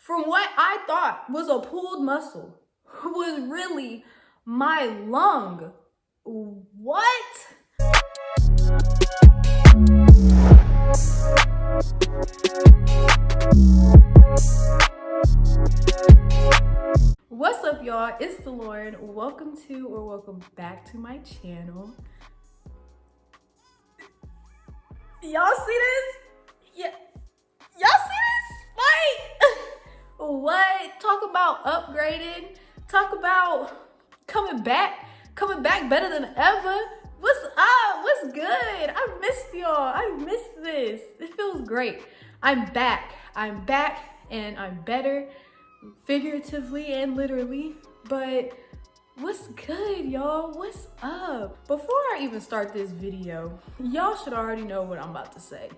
from what I thought was a pulled muscle was really my lung. What? What's up, y'all? It's the Lord. Welcome back to my channel. Y'all see this? Yeah. Y'all see this? Like, what? Talk about upgrading. Talk about coming back better than ever. What's up? What's good? I missed y'all. I missed this. It feels great. I'm back, and I'm better, figuratively and literally. But what's good, y'all? What's up? Before I even start this video, y'all should already know what I'm about to say.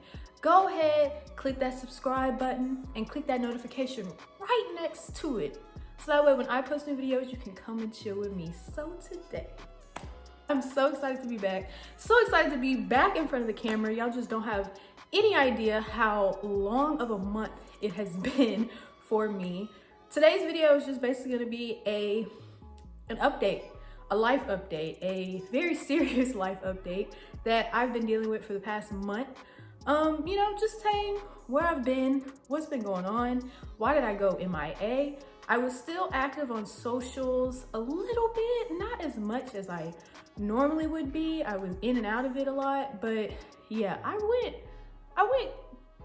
Go ahead, click that subscribe button and click that notification right next to it. So that way when I post new videos, you can come and chill with me. So today, I'm so excited to be back. So excited to be back in front of the camera. Y'all just don't have any idea how long of a month it has been for me. Today's video is just basically gonna be an update, a life update, a very serious life update that I've been dealing with for the past month. You know, just saying where I've been, what's been going on, why did I go MIA? I was still active on socials a little bit, not as much as I normally would be. I was in and out of it a lot, but yeah, I went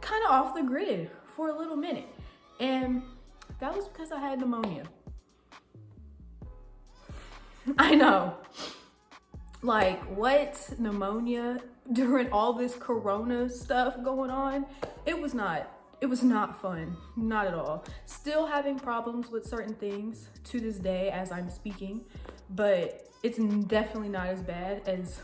kind of off the grid for a little minute. And that was because I had pneumonia. I know. Like, what? Pneumonia during all this corona stuff going on? It was not fun, not at all. Still having problems with certain things to this day as I'm speaking, but it's definitely not as bad as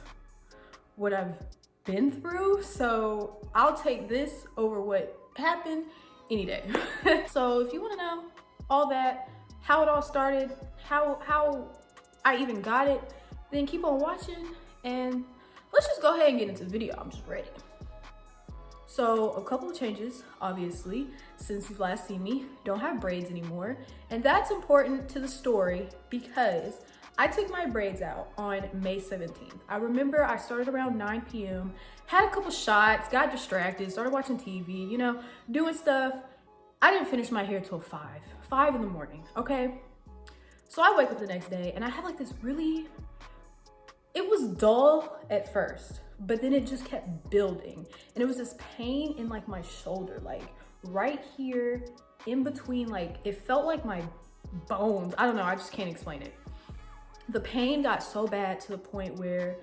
what I've been through. So I'll take this over what happened any day. So if you want to know all that, how it all started, how I even got it, then keep on watching and let's just go ahead and get into the video. I'm just ready. So a couple of changes, obviously, since you've last seen me. Don't have braids anymore. And that's important to the story because I took my braids out on May 17th. I remember I started around 9 p.m., had a couple shots, got distracted, started watching TV, you know, doing stuff. I didn't finish my hair till 5 in the morning, okay? So I wake up the next day and I have like this it was dull at first, but then it just kept building. And it was this pain in like my shoulder, like right here in between, like it felt like my bones. I don't know, I just can't explain it. The pain got so bad to the point where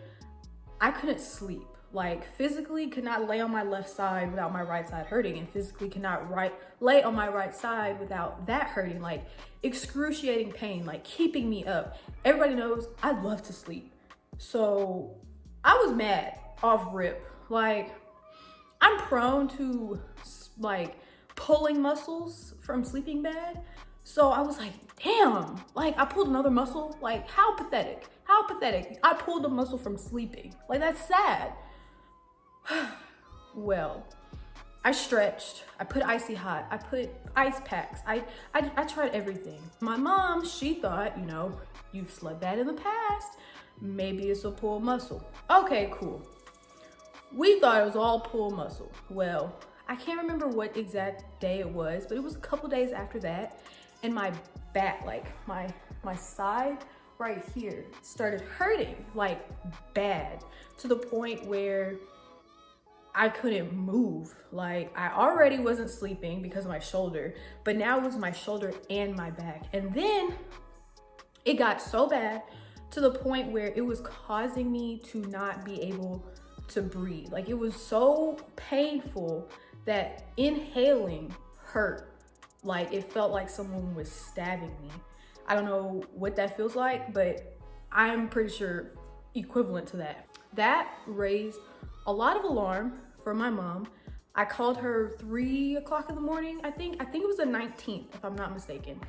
I couldn't sleep. Like physically could not lay on my left side without my right side hurting, and physically could not lay on my right side without that hurting. Like excruciating pain, like keeping me up. Everybody knows I love to sleep. So I was mad off rip. Like I'm prone to like pulling muscles from sleeping bad. So I was like, damn, like I pulled another muscle. Like how pathetic, how pathetic. I pulled a muscle from sleeping. Like that's sad. Well, I stretched, I put icy hot, I put ice packs. I tried everything. My mom, she thought, you know, you've slept bad in the past. Maybe it's a pulled muscle. Okay, cool. We thought it was all pulled muscle. Well, I can't remember what exact day it was, but it was a couple days after that. And my back, like my side right here started hurting like bad to the point where I couldn't move. Like I already wasn't sleeping because of my shoulder, but now it was my shoulder and my back. And then it got so bad to the point where it was causing me to not be able to breathe. Like it was so painful that inhaling hurt. Like it felt like someone was stabbing me. I don't know what that feels like, but I'm pretty sure equivalent to that. That raised a lot of alarm for my mom. I called her 3 o'clock in the morning. I think it was the 19th, if I'm not mistaken.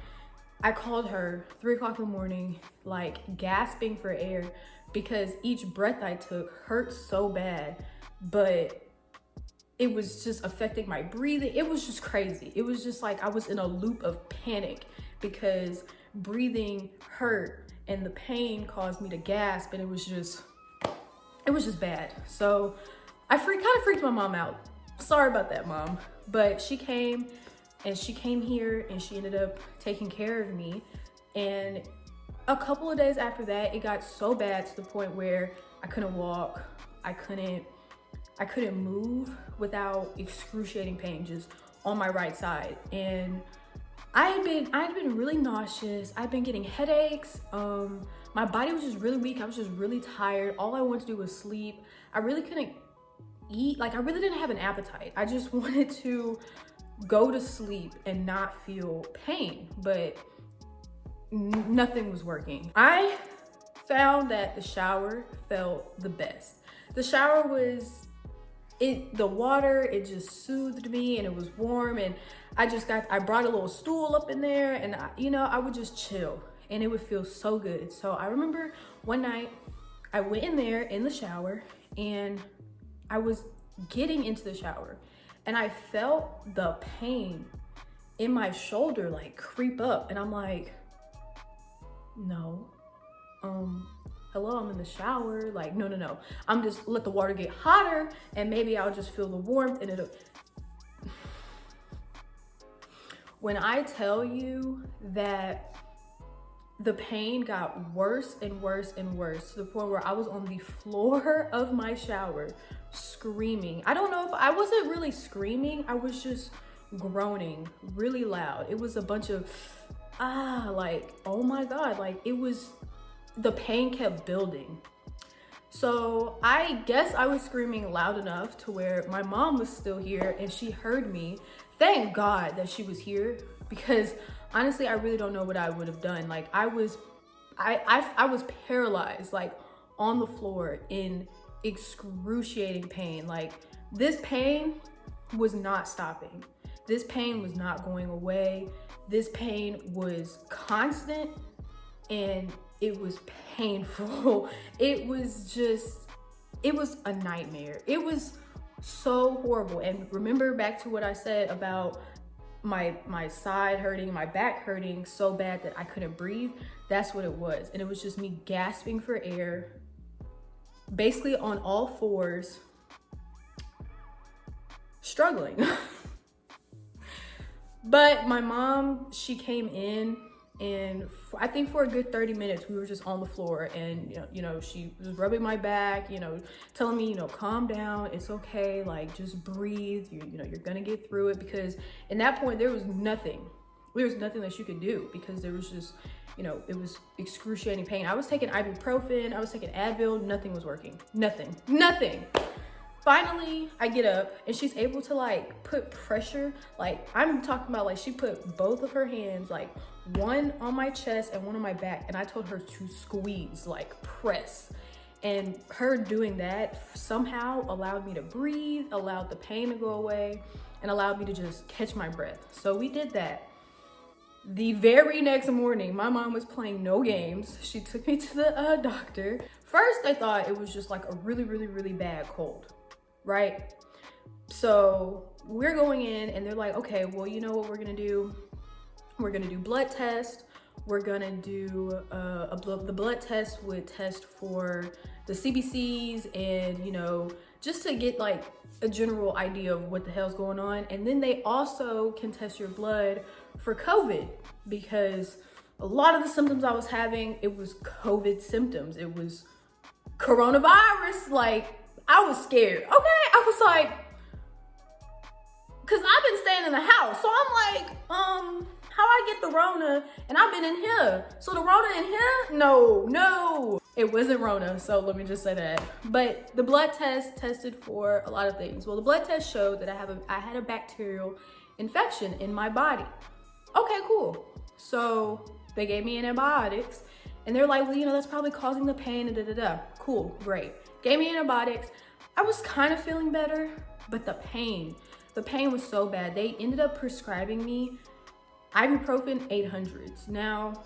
I called her 3 o'clock in the morning, like gasping for air because each breath I took hurt so bad, but it was just affecting my breathing. It was just crazy. It was just like I was in a loop of panic because breathing hurt and the pain caused me to gasp, and it was just bad. So I kind of freaked my mom out. Sorry about that, Mom. But she came here and she ended up taking care of me. And a couple of days after that, it got so bad to the point where I couldn't walk. I couldn't move without excruciating pain just on my right side. And I had been really nauseous. I'd been getting headaches. My body was just really weak. I was just really tired. All I wanted to do was sleep. I really couldn't eat. Like, I really didn't have an appetite. I just wanted to go to sleep and not feel pain, but nothing was working. I found that the shower felt the best. The shower was, the water, it just soothed me and it was warm, and I brought a little stool up in there, and I would just chill and it would feel so good. So I remember one night I went in there in the shower and I was getting into the shower and I felt the pain in my shoulder like creep up, and I'm like, no, hello, I'm in the shower. Like, no. I'm just let the water get hotter and maybe I'll just feel the warmth and it'll. When I tell you that the pain got worse and worse and worse to the point where I was on the floor of my shower screaming. I don't know if I wasn't really screaming. I was just groaning really loud. It was a bunch of, like, oh my God. Like, the pain kept building. So I guess I was screaming loud enough to where my mom was still here and she heard me. Thank God that she was here, because honestly, I really don't know what I would have done. Like, I was paralyzed, like on the floor in excruciating pain. Like, this pain was not stopping. This pain was not going away. This pain was constant and it was painful. It was a nightmare. It was so horrible. And remember back to what I said about my side hurting, my back hurting so bad that I couldn't breathe. That's what it was. And it was just me gasping for air, basically on all fours, struggling. But my mom, she came in, and I think for a good 30 minutes, we were just on the floor, and she was rubbing my back, telling me, calm down, it's okay, like, just breathe, you're gonna get through it. Because in that point, there was nothing that you could do, because there was just, it was excruciating pain. I was taking ibuprofen, I was taking Advil, nothing was working, nothing. Finally, I get up and she's able to like put pressure. Like, I'm talking about, like, she put both of her hands, like one on my chest and one on my back. And I told her to squeeze, like press. And her doing that somehow allowed me to breathe, allowed the pain to go away, and allowed me to just catch my breath. So we did that. The very next morning, my mom was playing no games. She took me to the doctor. First, I thought it was just like a really, really, really bad cold. Right? So we're going in and they're like, okay, well, you know what we're gonna do? We're gonna do blood test. We're gonna do the blood test would test for the CBCs and, just to get like a general idea of what the hell's going on. And then they also can test your blood for COVID, because a lot of the symptoms I was having, it was COVID symptoms. It was coronavirus. Like, I was scared. Okay, I was like, cause I've been staying in the house. So I'm like, how I get the Rona and I've been in here. So the Rona in here? No, it wasn't Rona. So let me just say that. But the blood test tested for a lot of things. Well, the blood test showed that I had a bacterial infection in my body. Okay, cool. So they gave me antibiotics and they're like, well, that's probably causing the pain and Cool, great. Gave me antibiotics. I was kind of feeling better, but the pain was so bad. They ended up prescribing me ibuprofen 800s. Now,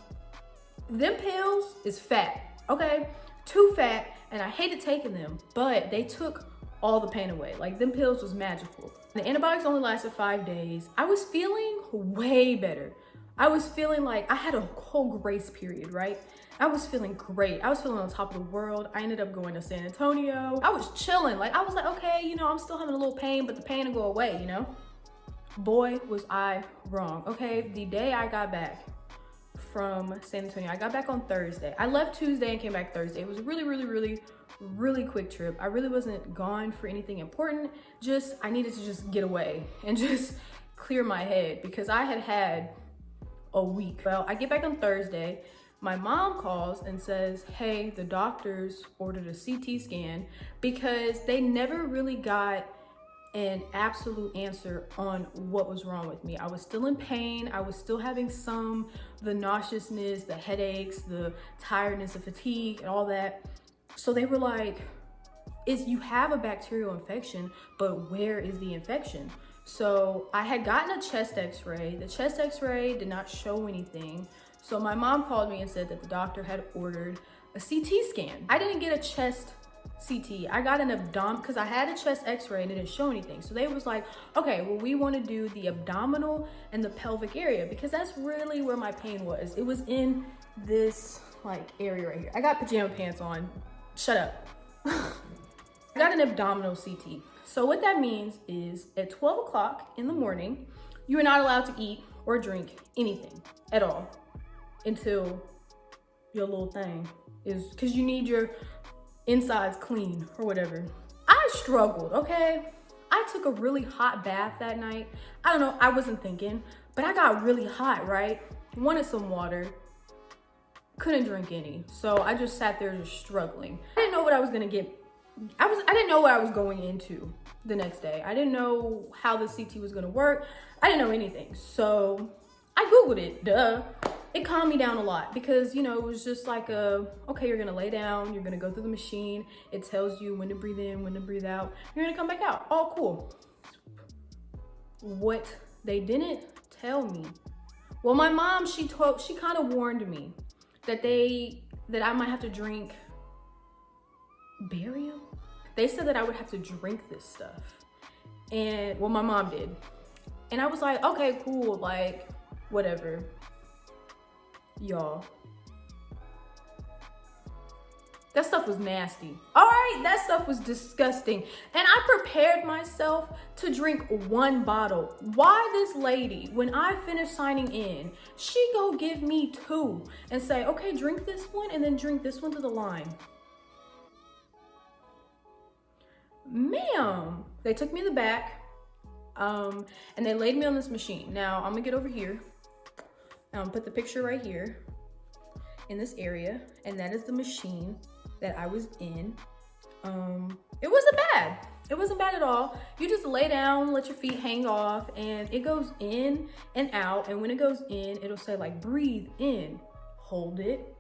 them pills is fat, okay? Too fat, and I hated taking them, but they took all the pain away. Like, them pills was magical. The antibiotics only lasted 5 days. I was feeling way better. I was feeling like I had a whole grace period, right? I was feeling great. I was feeling on top of the world. I ended up going to San Antonio. I was chilling. Like, I was like, okay, you know, I'm still having a little pain, but the pain will go away, you know? Boy, was I wrong. Okay, the day I got back from San Antonio, I got back on Thursday. I left Tuesday and came back Thursday. It was a really quick trip. I really wasn't gone for anything important. Just, I needed to just get away and just clear my head because I had a week. Well, I get back on Thursday. My mom calls and says, hey, the doctors ordered a CT scan because they never really got an absolute answer on what was wrong with me. I was still in pain. I was still having the nauseousness, the headaches, the tiredness, the fatigue, and all that. So they were like, you have a bacterial infection, but where is the infection? So I had gotten a chest x-ray. The chest x-ray did not show anything. So my mom called me and said that the doctor had ordered a CT scan. I didn't get a chest CT. I got an abdomen because I had a chest x-ray and it didn't show anything. So they was like, okay, well, we want to do the abdominal and the pelvic area because that's really where my pain was. It was in this like area right here. I got pajama pants on. Shut up. I got an abdominal CT. So what that means is at 12 o'clock in the morning, you are not allowed to eat or drink anything at all until your little thing is, because you need your insides clean or whatever. I struggled, okay? I took a really hot bath that night. I don't know, I wasn't thinking, but I got really hot, right? Wanted some water, couldn't drink any. So I just sat there just struggling. I didn't know what I was gonna get. I didn't know what I was going into the next day. I didn't know how the CT was gonna work. I didn't know anything. So I Googled it, duh. It calmed me down a lot because, you know, it was just like okay, you're gonna lay down, you're gonna go through the machine. It tells you when to breathe in, when to breathe out. You're gonna come back out, all cool. What they didn't tell me, well, my mom, she kind of warned me that I might have to drink barium. They said that I would have to drink this stuff. And, well, my mom did. And I was like, okay, cool, like, whatever. Y'all, that stuff was nasty. All right, that stuff was disgusting. And I prepared myself to drink 1 bottle. Why this lady, when I finished signing in, she go give me 2 and say, okay, drink this one and then drink this one to the line. Ma'am, they took me in the back and they laid me on this machine. Now I'm gonna get over here. Put the picture right here in this area, and that is the machine that I was in. It wasn't bad. It wasn't bad at all. You just lay down, let your feet hang off, and it goes in and out. And when it goes in, it'll say like, breathe in, hold it.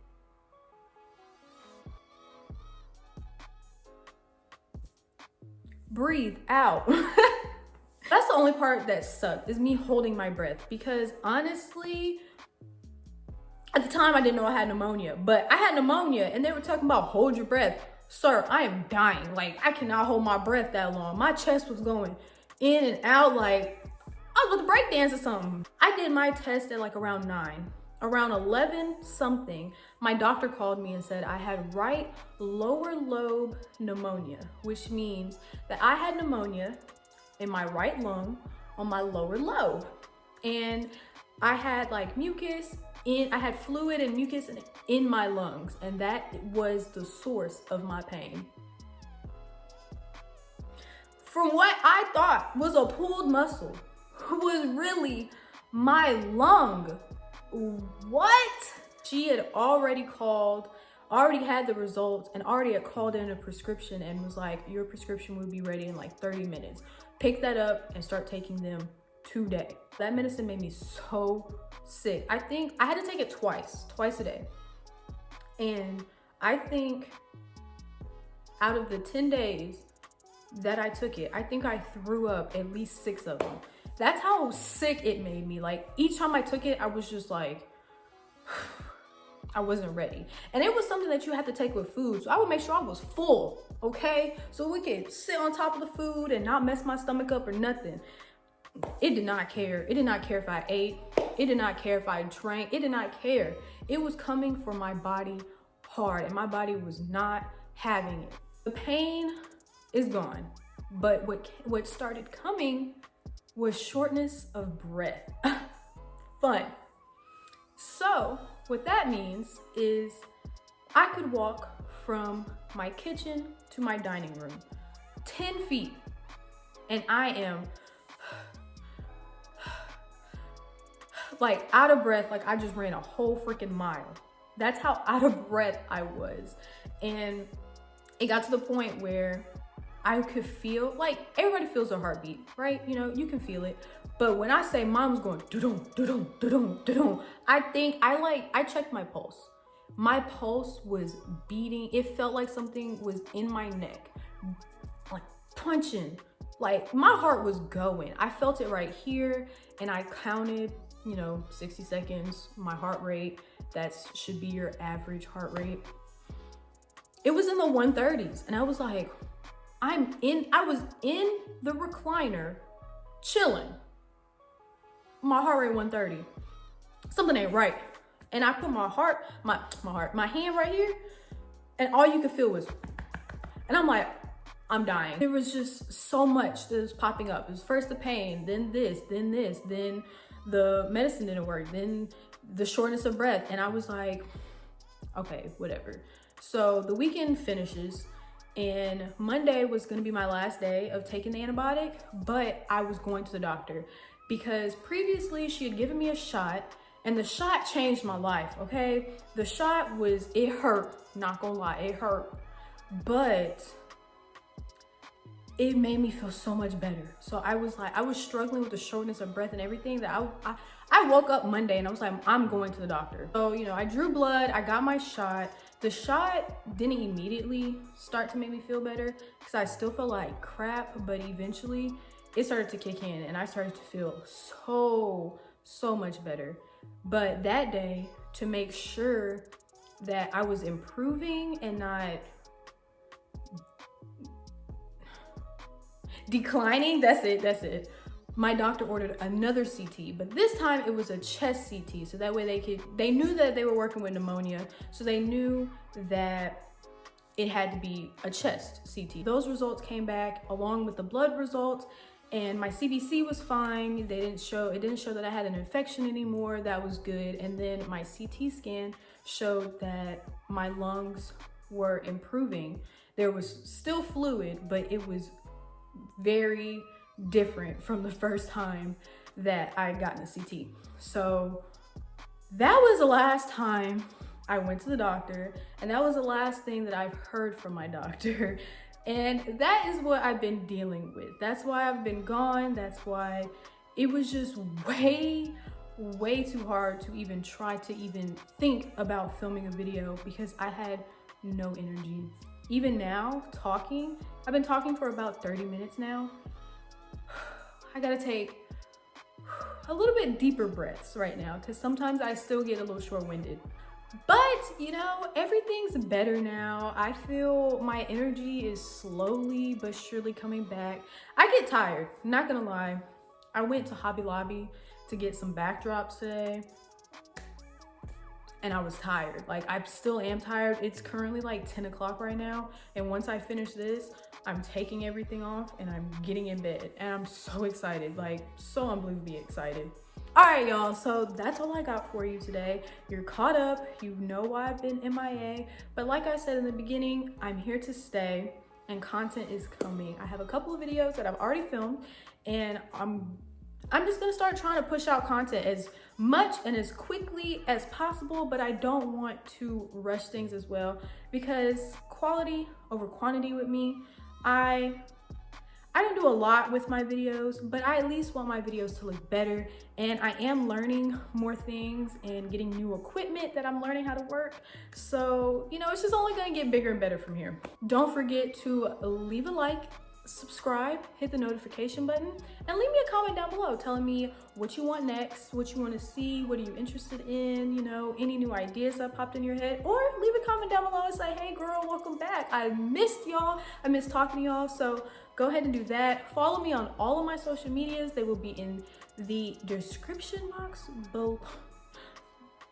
Breathe out. That's the only part that sucked, is me holding my breath, because honestly, at the time I didn't know I had pneumonia, but I had pneumonia and they were talking about hold your breath. Sir, I am dying. Like, I cannot hold my breath that long. My chest was going in and out like I was about to break dance or something. I did my test at like around 9. Around 11 something, my doctor called me and said I had right lower lobe pneumonia, which means that I had pneumonia in my right lung on my lower lobe. And I had like mucus I had fluid and mucus in my lungs, and that was the source of my pain. From what I thought was a pulled muscle was really my lung. What? She had already had the results and already had called in a prescription and was like, your prescription will be ready in like 30 minutes. Pick that up and start taking them today. That medicine made me so sick. I think I had to take it twice a day. And I think out of the 10 days that I took it, I think I threw up at least 6 of them. That's how sick it made me. Like, each time I took it, I was just like, I wasn't ready. And it was something that you had to take with food. So I would make sure I was full, okay? So we could sit on top of the food and not mess my stomach up or nothing. It did not care. It did not care if I ate. It did not care if I drank. It did not care. It was coming for my body hard, and my body was not having it. The pain is gone, but what started coming was shortness of breath. Fun. So what that means is I could walk from my kitchen to my dining room 10 feet, and I am like out of breath, like I just ran a whole freaking mile. That's how out of breath I was. And it got to the point where I could feel, like everybody feels a heartbeat, right? You know, you can feel it. But when I say mine was going doo-dum, doo-dum, doo-dum, doo-dum, I checked my pulse. My pulse was beating. It felt like something was in my neck, like punching. Like my heart was going. I felt it right here, and I counted, 60 seconds, my heart rate. That should be your average heart rate. It was in the 130s, and I was like, I was in the recliner, chilling. My heart rate 130. Something ain't right. And I put my hand right here, and all you could feel was, and I'm like, I'm dying. There was just so much that was popping up. It was first the pain, then this, then the medicine didn't work, then the shortness of breath. And I was like, okay, whatever. So the weekend finishes, and Monday was gonna be my last day of taking the antibiotic, but I was going to the doctor because previously she had given me a shot, and the shot changed my life, okay? The shot it hurt, not gonna lie, it hurt, but it made me feel so much better. So I was struggling with the shortness of breath and everything that I woke up Monday and I was like, I'm going to the doctor. So, I drew blood, I got my shot. The shot didn't immediately start to make me feel better because I still felt like crap, but eventually it started to kick in and I started to feel so much better. But that day, to make sure that I was improving and not declining, that's it. My doctor ordered another CT, but this time it was a chest CT. So that way they knew that they were working with pneumonia. So they knew that it had to be a chest CT. Those results came back along with the blood results, and my CBC was fine. It didn't show that I had an infection anymore. That was good. And then my CT scan showed that my lungs were improving. There was still fluid, but it was very different from the first time that I had gotten a CT. So that was the last time I went to the doctor, and that was the last thing that I've heard from my doctor. And that is what I've been dealing with. That's why I've been gone. That's why it was just way too hard to even try to even think about filming a video because I had no energy. Even now, I've been talking for about 30 minutes now. I gotta take a little bit deeper breaths right now because sometimes I still get a little short-winded. But, everything's better now. I feel my energy is slowly but surely coming back. I get tired, not gonna lie. I went to Hobby Lobby to get some backdrops today, and I was tired. Like, I still am tired. It's currently like 10 o'clock right now, and once I finish this, I'm taking everything off and I'm getting in bed, and I'm so excited, like so unbelievably excited. All right, y'all, so that's all I got for you today. You're caught up, you know why I've been MIA, but like I said in the beginning, I'm here to stay and content is coming. I have a couple of videos that I've already filmed, and I'm just gonna start trying to push out content as much and as quickly as possible, but I don't want to rush things as well because quality over quantity with me. I don't do a lot with my videos, but I at least want my videos to look better, and I am learning more things and getting new equipment that I'm learning how to work. So, it's just only gonna get bigger and better from here. Don't forget to leave a like subscribe, hit the notification button, and leave me a comment down below telling me what you want next, what you want to see, what are you interested in, you know, any new ideas that popped in your head, or leave a comment down below and say, hey girl, welcome back. I missed y'all. I missed talking to y'all. So go ahead and do that. Follow me on all of my social medias. They will be in the description box below.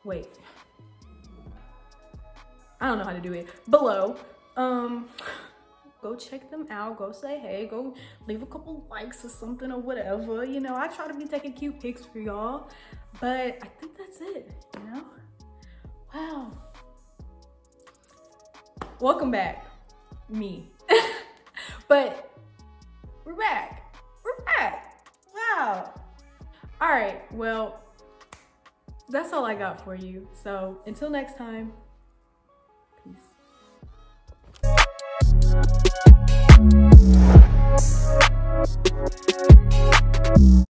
Wait, I don't know how to do it. Below. Go check them out, go say hey, go leave a couple likes or something or whatever. You know, I try to be taking cute pics for y'all, but I think that's it, you know? Wow. Welcome back, me. But we're back, wow. All right, well, that's all I got for you. So until next time, peace.